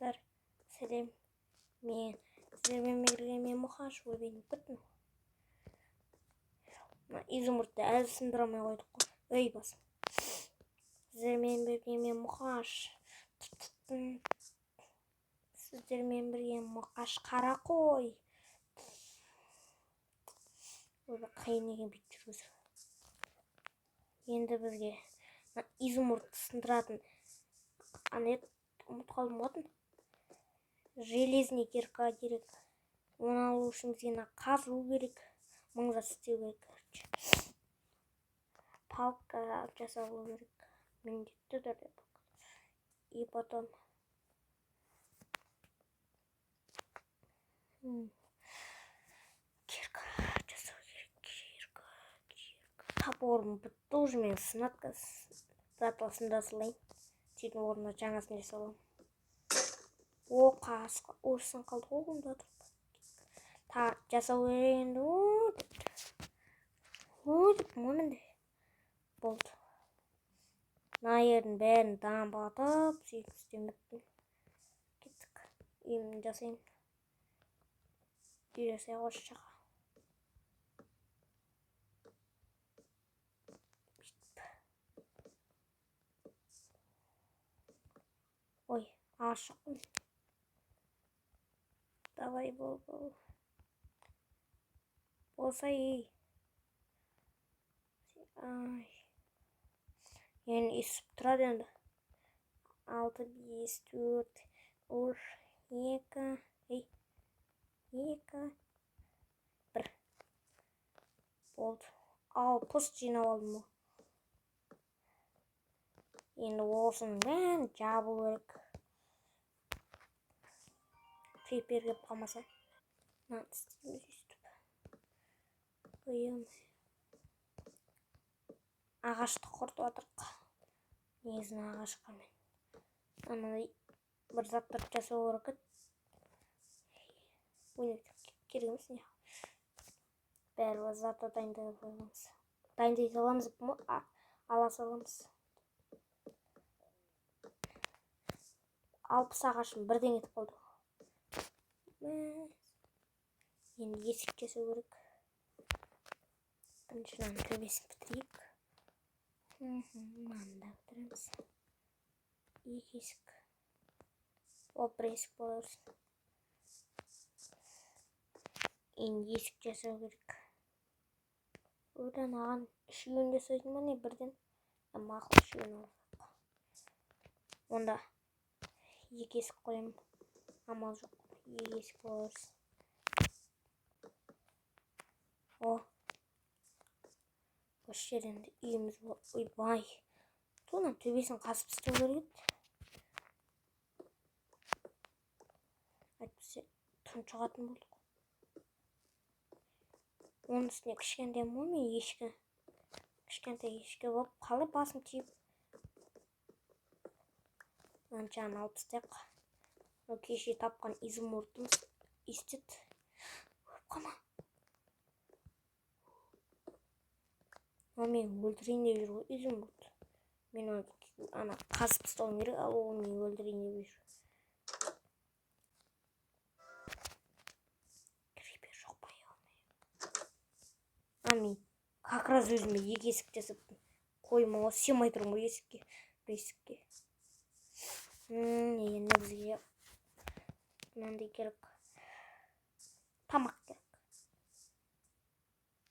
достар, сәлем. Сіздермен бірге мен Мұқаш ойбайын бітін. Изумрудты әлі сындырамай қойдық қой. Өй басым. Сіздермен бірге мен Мұқаш. Сіздермен бірге Мұқаш қара қой. Ойбай қайын екен бүйтіп жүргізу. Енді бізге изумрудты сындыратын ұмытып қалдым ғой. Железный кирка керек. Оны алу үшін бізге қазу керек. Мыңзат істеу керек. Палка жасалу керек. Міндетті түрде. И потом кирка жасау керек. Кирка. Топорым бітті уже мен сынатқа затыласында сылайын. Сөйтіп орнына жаңасын жасалам. О, қасқа. Орыстан қалды ғой онда тұрып. Тар жасау енді. Деп мұнынды. Болды. Найердің бәрін дамбатып, сөйтіп істемекпін. Кеттік. Үйімді жасайын. Үй жасай қойшы жақа. Ой, ағаш жоқпын. Давай бол. Болсай. Ай. Енді есіп тұрады енді. 6, 5, 4, 3, 2, 1. Болды. Ал, пост жинап алдым ғой. Енді осының бәрін жабу керек. Крипер кеп қалмаса. Істейміз өйстіп. Ағашты құртып атырық. Негізін ағашқа мен. Анандай бір заттар жасау керек. Керек емес не. Бәрі затты дайындай қойғанбыз. Дайындай саламыз, ала саламыз. 60 ағашым бірден етіп қалды. Енді есік жасау керек. Біріншінің төбесін бітірейік. Мында бітіреміз. 2 есік. Бір есік бола берсін. Енді есік жасау керек. Одан аған үшеуін жасайтын ба не бірден? Мақыл үшеуін алып. Онда 2 есік қоямын. Амал жоқ. 2 есік бола берсін. Осы жерінде үйіміз бол. Ойбай. Туынан төбесін қасып істеу керек. Әйтпесе тұншығатын болдық. Оның үстіне кішкентай мен ешкі. Кішкентай ешкі болып қалай басым тиіп. Мынаншаны алып тастайық. Кеше тапқан изумрудымыз істет. Қама. Мен өлтірейін деп жүр ғой изумруд. Мен оны қасып тастауым керек, ал оны мен өлтірейін деп жүр. Крипер жоқ па мен как раз өзіме 2 есік жасаптым. Қойма ғой, сыймай тұрмын ғой есікке. Енді бізге мынандай керек. Тамақ керек.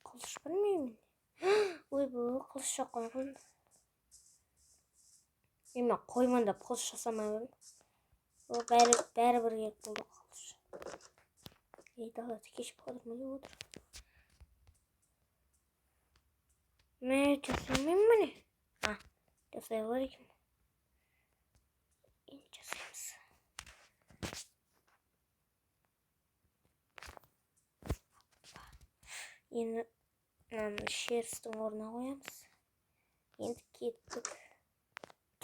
Қылыш білмеймін. Ойбай, қылыш жоқ қойған. Мен қойманда қылыш жасамай қойдым. Бәрі бір керек болды қылыш. Далада кешіп қалдым деп отыр. Жасаймын міне. Жасай алар екен. Енді жасаймыз. Енді шерістің орнына қоямыз. Енді кеттік.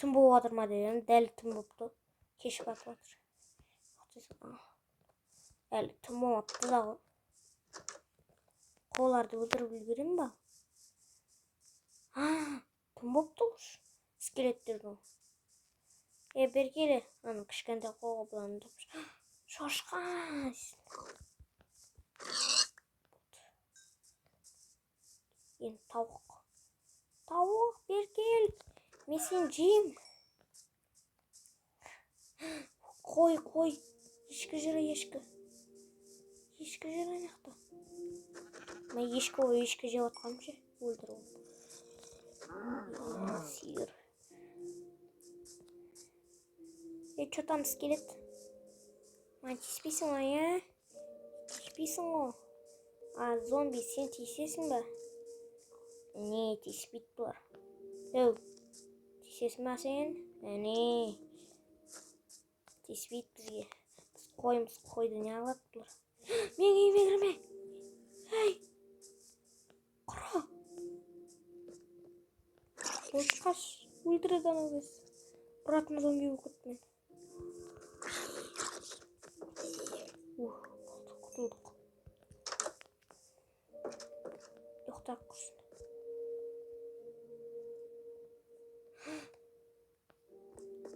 Түн болып жатыр ма дедім. Дәл түн болыпты. Кеш батып жатыр. Әлі түн болыпты да ғой. Қоларды өлтіріп үлгерем ба? Түн болыпты ғой. Скелеттердің. Бер келе. Аны кішкентай қолға бұланы деп. Шошқа. Енді тауық. Тауық, бер кел. Мен сені жеймін. Қой. Ешкі жүрі, ешкі. Ешкі жүрі анақта. Мен ешкі жеп отқаным ше. Өлтір ол. Сиыр. Что там скелет? Тиіспейсің ғой, Тиіспейсің ғой. Зомби, сен тиісесің ба? Не, тиіспейді бұлар. Тиісесің ба сен? Не. Тиіспейді бізге. Біз қойымыз, қойды не алады бұлар? Мен үйіме кірме. Құра. Қаш, өлтіреді анау кез. Ұратын зомби болып кетті мен. Құтылдық. Ұйықтап құрсын.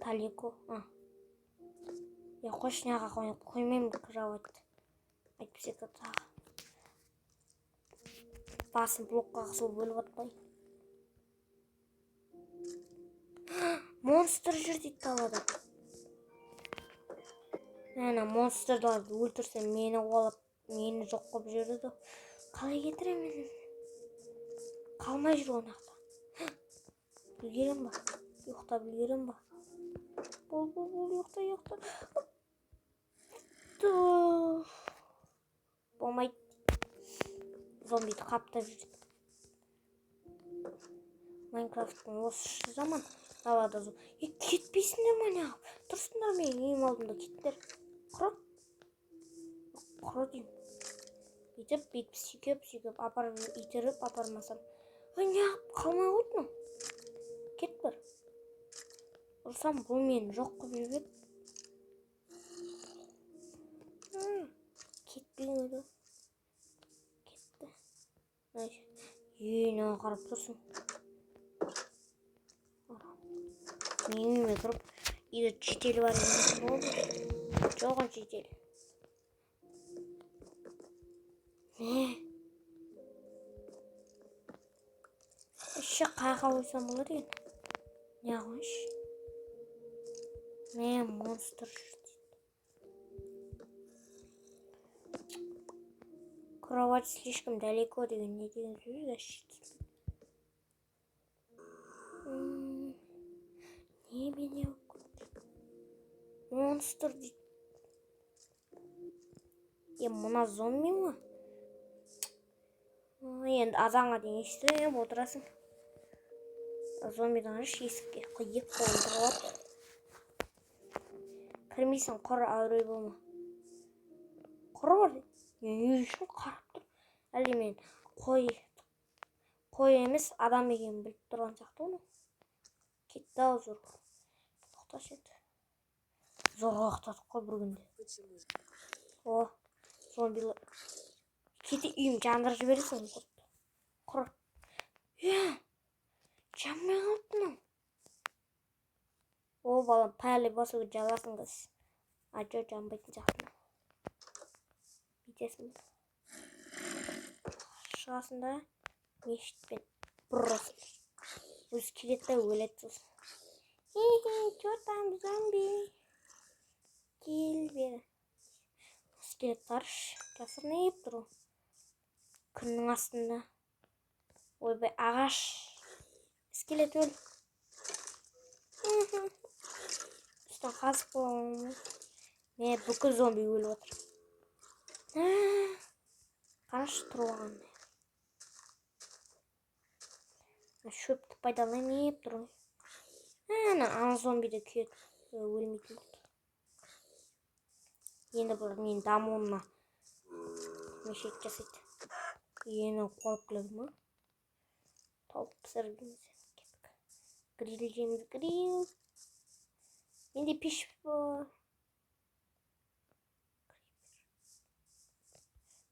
Далеко. Қойшы неға қоймаймын кроватьті. Әйтпесе тағы. Басым блокқа қысылып өліп атпай. Монстр жүр дейді далада. Монстрларды өлтірсем мені қуалап, мені жоқ қылып жүреді. Қалай кетіремін? Қалмай жүр онақта. Үлгерем ба? Ұйықтап үлгерем ба? Бол, ұйықта. Болмайды. Зомбиді қаптап жүрді. Майнкрафттың осы заман далада кетпейсіңдер ма не қылып? Тұрсыңдар менің үйім алдымда кеттер. Құра деймін. Бүйтіп сүйкеп апарып итеріп апармасам. Не қылып қалмай қойдың? Кет бір. Ұрсам бұл мені жоқ қылып жүреді. Кетпейін өйді. Кетті. Үйіне қарап тұрсын. Мен үйіме кіріп, үйде жетелі бар емес болды. Жоғын жетелі. Іші қайға ойсам болар екен. Не қойш? Монстр жүрді. Кровать слишком далеко деген не деген сөз защиты. Не мене монстр дейді. Мұна зомби ма? Енді азанға дейін естіп отырасың. Зомбидан еш есікке қиып қолдырып. Кірмейсің, құр әурей болма. Құр бар дейді. Не үшін қарап тұр? Әлде мен қой емес адам екенін біліп тұрған сияқты оны. Кетті ау зорға. Тоқташ еді. Зорға ұқтадық қой бір күнде. Зомбилар. Кете үйім жандырып жібересің. Құр. Жанмай қалыптың. Балам, пәлі басуға жаласың қыз. Жо жанбайтын жақсың. Битесің. Шығасында мешітпен бұрысың. Өз келетті өлет сосын. Чё там, зомби? Кел бері. Скелет тарш. Жасырнайып тұру. Күннің астында. Ойбай, ағаш. Скелет өл. Үстін қазып болуым. Мен бүкіл зомби өліп отыр. Қарашы тұрған. Шөпті пайдаланып тұру. Ана зомбиді күйет. Өлмейтін болды. Енді бұл мен дамуына мешет жасайды. Ені қойып келеді ма? Тауып пісіргіміз. Гриль жеміз, гриль. Менде пеш бар.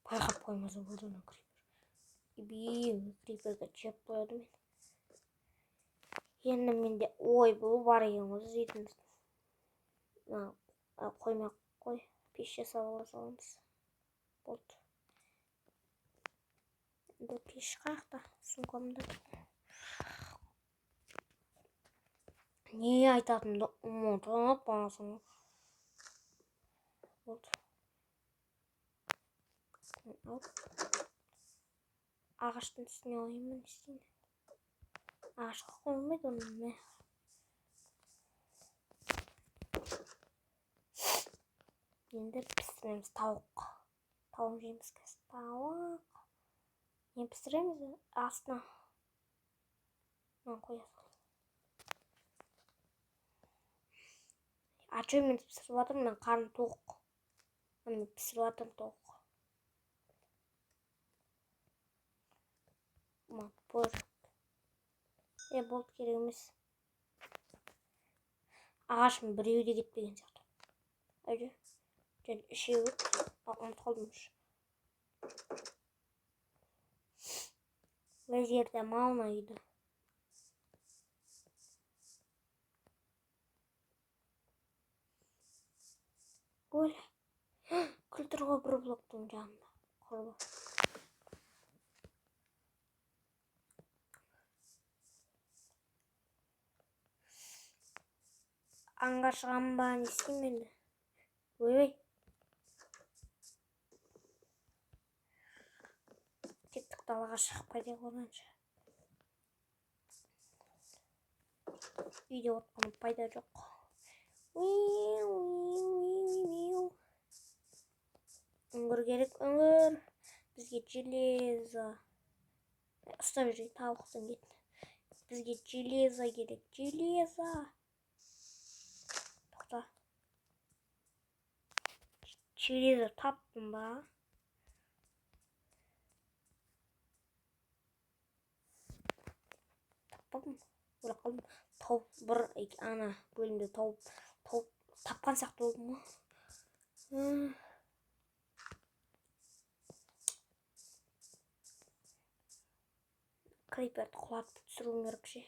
Байқап қоймаса болды ана крипер. Криперді жеп қояды мен. Енді менде ой бұл бар екен осы жейтіміз. Қоймақ қой. Пеш жасауға саламыз. Болды. Енді пеш қаяқта? Сумкамда. Не айтатынымды ұмытып қаласың. Болды. Ағаштың үстіне ойымын істейін. Ағашқа қоймайды оның не? Енді пісіреміз тауық. Тауық жейміз кәз. Тауық. Не пісіреміз? Астына. Мен қоясың. Ачу мен пісіріп жатырмын, мен қарным тоқ. Мен пісіріп жатырмын тоқ. Бөр. Болды керек емес. Ағашым біреуде кетпеген сияқты. Әже. Және үшеуі. Ұмытып қалдым. Лазерде малына үйді. Ой. Күлтірға бір блоктың жанында. Құрбы. Аңға шығам ба, не істеймін енді? Ой. Кеттік далаға шығып қайтайық оданша. Үйде отқан пайда жоқ. Үңгір керек, үңгір. Бізге железо. Ұстап жүрейік, тауықтың кетін. Бізге железо керек, железо. Тоқта. Железо таптым ба? Таппадым. Ойлап қалдым. Тауып бір ана бөлімде тауып тапқан сияқты болдым ғой. Криперді құлатып түсіруім керек ше.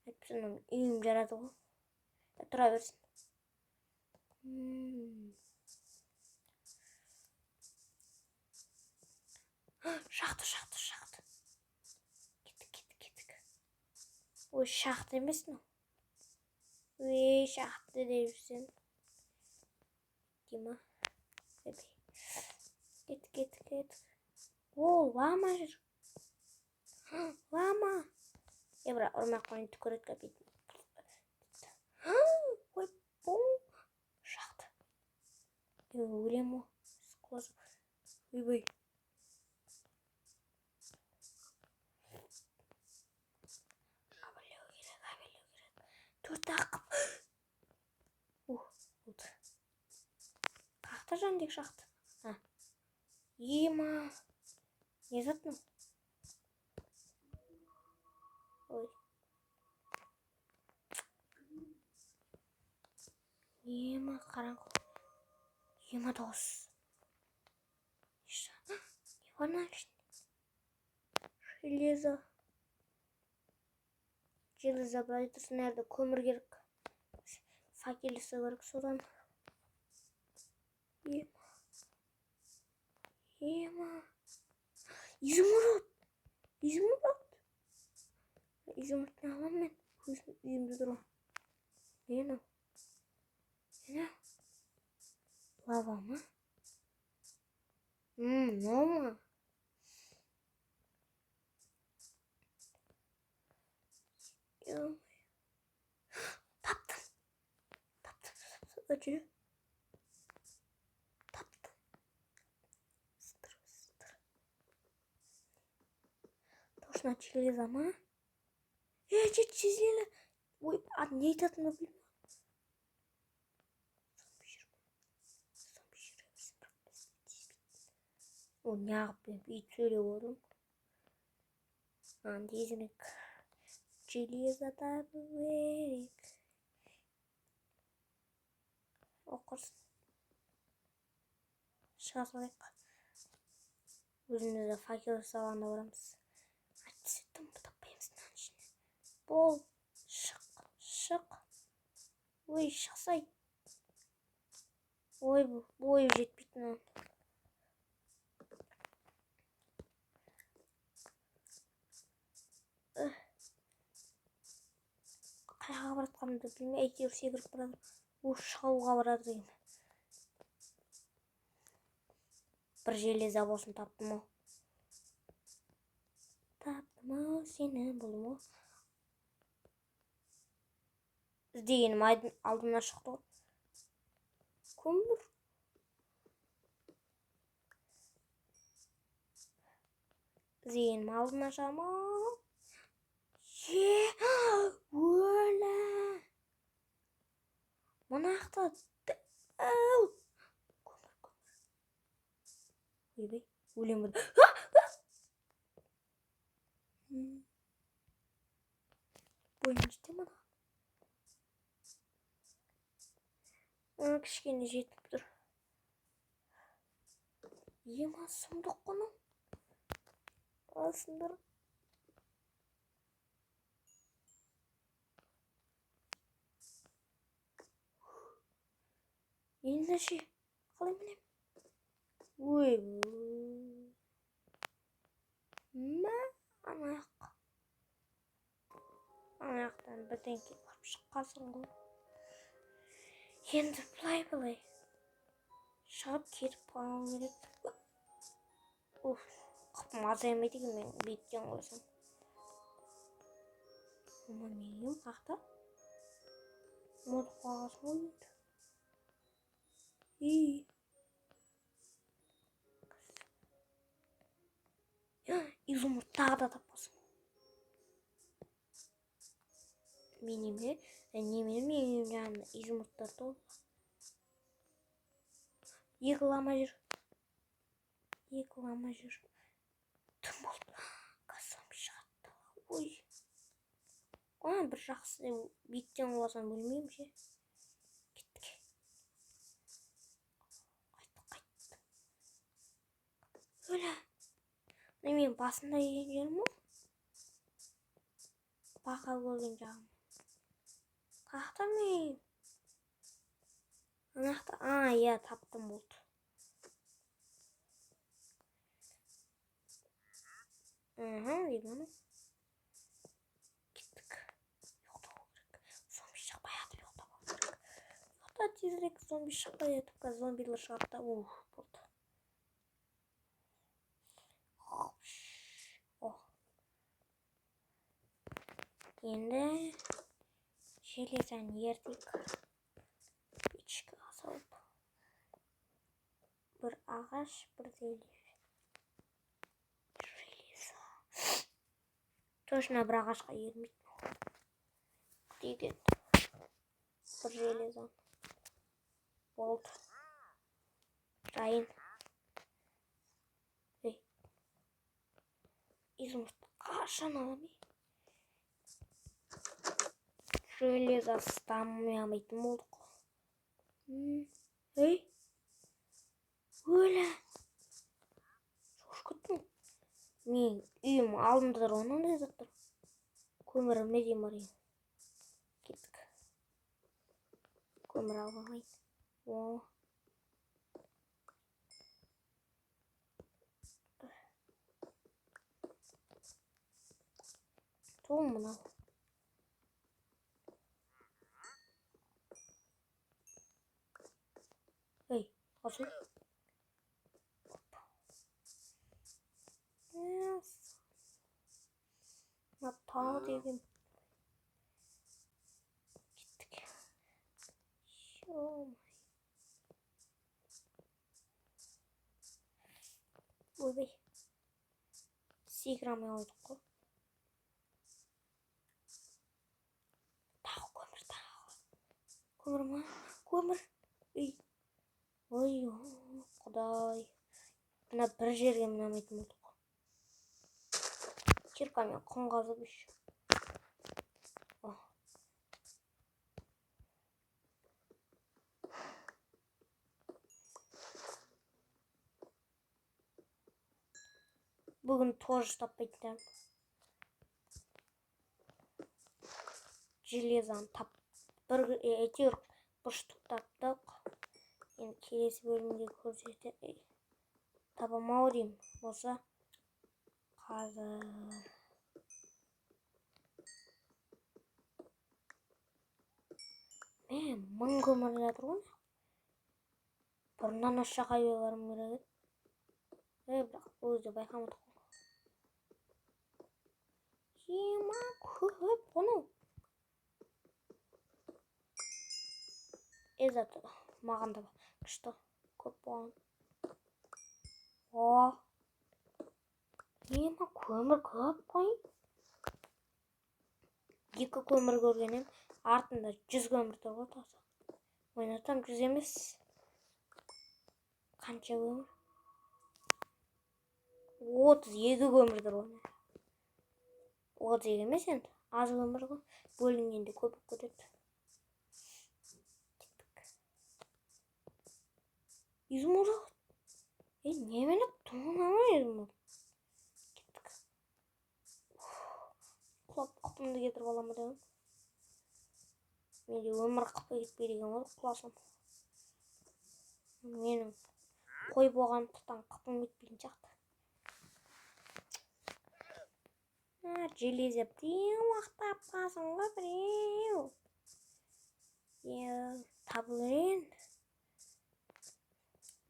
Әйтпесе үйім жарады ғой. Тұра берсін. Шақты. Кеттік. Ой, шақты емес ну. Ой, шақты деп жүрсен. Дима. Кеттік. О, лама жүр. Лама. Бірақ ұрмақ қойын түкірет кәпетін. Ой, бұл. Шақты. Өлем о. Сықлазым. Ой. Абылеу керек. Төрт ақып. Болды. Қақта жандек шақты. Ема. Не заттың? Ой. Ема қараңғы. Ема дауыс. Не var lan şimdi? Железо байытырсын, nerede? Kömür gerek. Fakirlisi gerek sodan. Ема. İzmurut. İzmurut ne alam ben? Uyumda durum. Ne? Lava mı? Ne mu? Taptım. Acı. Taptım. Sıtır. Точно через ama. Çizgiyle. Ой, ne айтатынымды bilmiyorum. O ne yapayım? Bir söylüyorum. Dizmek. Железо verek. Okursun. Шыға салайық. Өзімізді факел салғанда барамыз. Айтсеттім, таппаймыз мынаның ішіне. Бол. Шық. Ой, шықсай. Ой, бойы жетпейтін. Қайға баратқанымды білмей, әйтеуір секіріп барады. Шалуға барады деген. Бір железа болсын таптым ау. Таптым ау сені болдым ау. Іздегенім алдымнан шықты ғой. Көмір. Іздегенім алдымнан шығама. Өлі. Мұнақта көмір. Өлем бұд. Бойым жетті мұна. Кішкене жетіп тұр. Ема сұмдық құны. Алсындар. Енді ше. Қалай мінем? Ой. Мә анаяқ. Анаяқтан бірден келіп шыққасын ғой. Енді бұлай. Шығып кетіп қалу керек. Қыпым азаймайды екен мен беттен қойсам. Мамиым қақта. Моды қағасын ойынды. Изумруд тағы да таппасың. Неменің жанымда изумруттар толы. Екі лама жүр. Түн болды. Қасам шығатты. Ой. Бір жақсы беттен қыласам бөлмеймін ше. Кеттік. Қайттық. Өлі. Мен басында еген жерім о? Бақа көрген жағым. Қақта мен? Анақта. Иә, таптым болды. Деймін. Кеттік. Ұйықтау керек. Зомби шықпай атып ұйықтау керек. Ұйықта тезірек зомби шықпай атып, зомбилер шығарда. Болды. Енді железан ертік. Печке салып. Бір ағаш, бір железа. Точно бір ағашқа ермейді. Деген. Бір железан. Болды. Жайын. Изумруд қашан аламын? Железа стаммай алмайтын болдық. Өлі. Жош күттім. Мен үйім алдымда тұр, оның да заттыр. Көмірім не дейм бар ең. Кеттік. Көмір алғамайды. Тоң мұнау. Қасын. Тағы деген. Кеттік. Ойбай. Секірамай ойдық қой. Көмір ма? Көмір. Ой, құдай. Мына бір жерге мінамайтын болдық. Киркамен құм қазып еще. Бүгін тоже таппайтын. Железан тап. Әйтеуір бір штук таптық. Енді келесі бөлімде табам ау деймін. Болса қазір мен 1000 көмір жатыр ғой. Бұрыннан осы жаққа барғым керек еді. Бірақ бұл жерде байқамадық. Жима көп бұны. Заты маған да күшті көп болған. Жима көмір көп қой. 2 көмір көргенім, артында 100 көмір тұр ғой тасы. Ойнатам 100 емес. Қанша көмір? 32 көмір тұр ғой. 32 емес енді. Аз көмір ғой. Бөлінгенде көп кетеді. Изумруд. Немене тоңамай изумруд. Кеттік. Құлап құпымды кетіріп аламын деген. Менде өмір қыпы кетпей деген ғой, құласам. Менің қой болғандықтан қыпым кетпейтін сияқты. Железеп біреу ақтап қалсын ғой біреу. Табылын.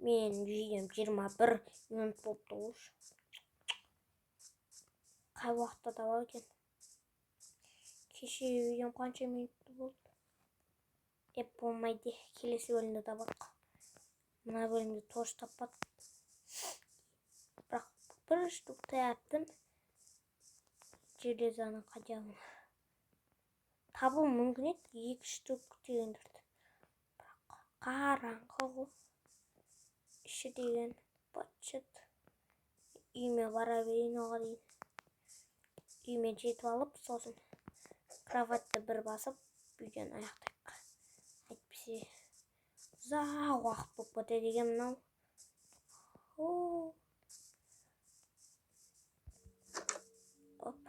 Мен видеом 21 минут болыпты ғой. Қай уақытта табар екен? Кеше видеом қанша минутты болды? Болмайды. Келесі бөлімде табақ. Мына бөлімде тош таппады. Бірақ бір штук таяптым. Железаны қадағым. Табу мүмкін еді. 2 штук деген тұрды. Бірақ қараңғы ғой. Іші деген бачыт. Үйме бара берейін оған дейін. Үйме жетіп алып, сосын кроватьты бір басып, видеоны аяқтайық. Әйтпесе ұзақ уақыт болып кетеді екен мынау. Оп.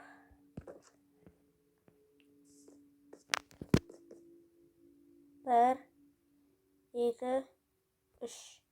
1, 2, 3.